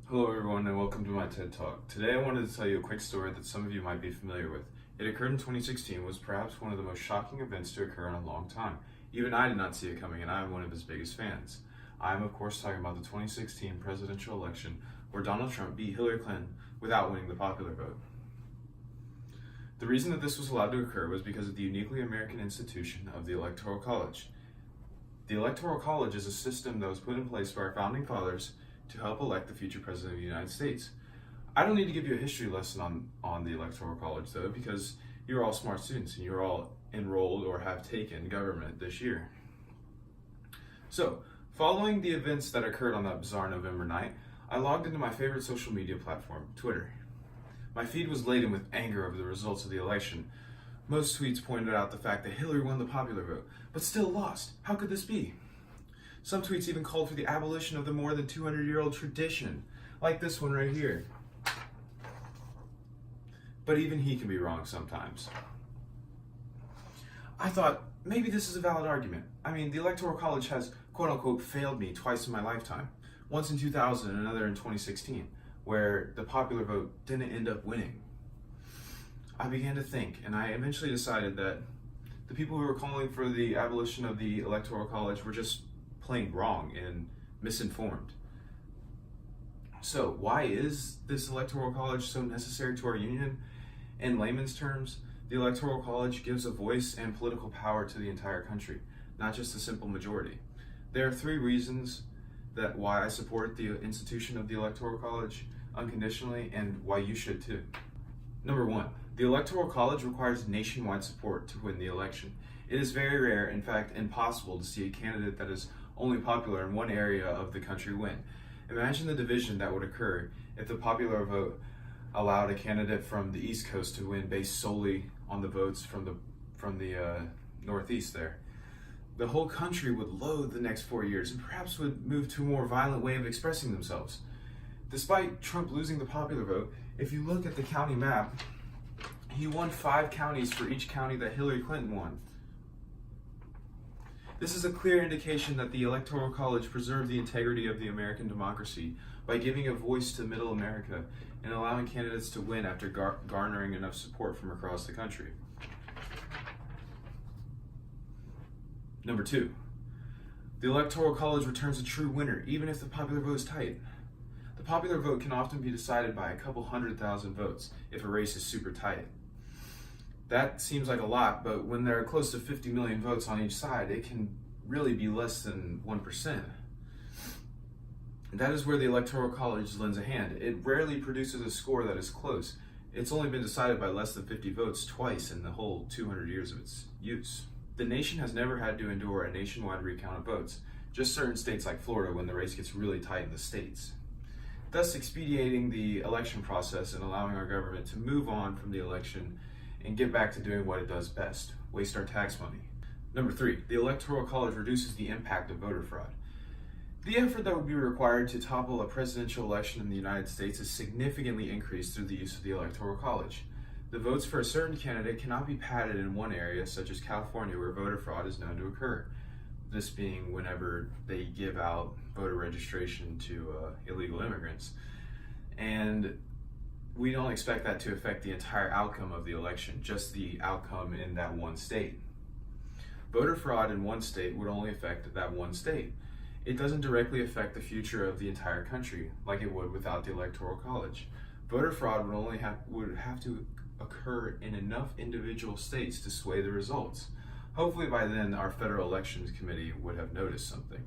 Hello everyone and welcome to my TED Talk. Today I wanted to tell you a quick story that some of you might be familiar with. It occurred in 2016 and was perhaps one of the most shocking events to occur in a long time. Even I did not see it coming and I am one of his biggest fans. I am of course talking about the 2016 presidential election where Donald Trump beat Hillary Clinton without winning the popular vote. The reason that this was allowed to occur was because of the uniquely American institution of the Electoral College. The Electoral College is a system that was put in place by our founding fathers to help elect the future president of the United States. I don't need to give you a history lesson on the Electoral College though, because you're all smart students and you're all enrolled or have taken government this year. So, following the events that occurred on that bizarre November night, I logged into my favorite social media platform, Twitter. My feed was laden with anger over the results of the election. Most tweets pointed out the fact that Hillary won the popular vote, but still lost. How could this be? Some tweets even called for the abolition of the more than 200-year-old tradition, like this one right here. But even he can be wrong sometimes. I thought, maybe this is a valid argument. I mean, the Electoral College has, quote-unquote, failed me twice in my lifetime. Once in 2000 and another in 2016, where the popular vote didn't end up winning. I began to think, and I eventually decided that the people who were calling for the abolition of the Electoral College were just plain wrong and misinformed. So why is this Electoral College so necessary to our union? In layman's terms, the Electoral College gives a voice and political power to the entire country, not just a simple majority. There are three reasons that why I support the institution of the Electoral College unconditionally and why you should too. Number one, the Electoral College requires nationwide support to win the election. It is very rare, in fact impossible, to see a candidate that is only popular in one area of the country win. Imagine the division that would occur if the popular vote allowed a candidate from the East Coast to win based solely on the votes from the Northeast there. The whole country would loathe the next 4 years and perhaps would move to a more violent way of expressing themselves. Despite Trump losing the popular vote, if you look at the county map, he won 5 counties for each county that Hillary Clinton won. This is a clear indication that the Electoral College preserved the integrity of the American democracy by giving a voice to Middle America and allowing candidates to win after garnering enough support from across the country. Number two, the Electoral College returns a true winner, even if the popular vote is tight. The popular vote can often be decided by a couple 100,000 votes if a race is super tight. That seems like a lot, but when there are close to 50 million votes on each side, it can really be less than 1%. That is where the Electoral College lends a hand. It rarely produces a score that is close. It's only been decided by less than 50 votes twice in the whole 200 years of its use. The nation has never had to endure a nationwide recount of votes, just certain states like Florida when the race gets really tight in the states. Thus expediting the election process and allowing our government to move on from the election and get back to doing what it does best, waste our tax money. Number three, the Electoral College reduces the impact of voter fraud. The effort that would be required to topple a presidential election in the United States is significantly increased through the use of the Electoral College. The votes for a certain candidate cannot be padded in one area, such as California, where voter fraud is known to occur. This being whenever they give out voter registration to illegal immigrants. And we don't expect that to affect the entire outcome of the election, just the outcome in that one state. Voter fraud in one state would only affect that one state. It doesn't directly affect the future of the entire country like it would without the Electoral College. Voter fraud would have to occur in enough individual states to sway the results. Hopefully by then our Federal Elections Committee would have noticed something.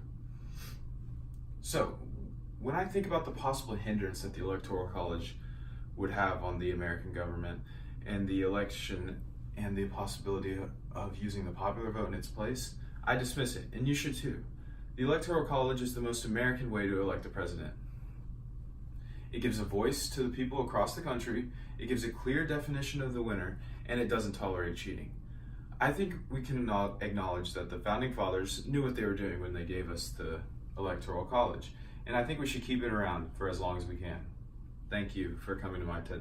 So, when I think about the possible hindrance that the Electoral College would have on the American government and the election and the possibility of using the popular vote in its place, I dismiss it, and you should too. The Electoral College is the most American way to elect a president. It gives a voice to the people across the country, it gives a clear definition of the winner, and it doesn't tolerate cheating. I think we can acknowledge that the Founding Fathers knew what they were doing when they gave us the Electoral College, and I think we should keep it around for as long as we can. Thank you for coming to my TED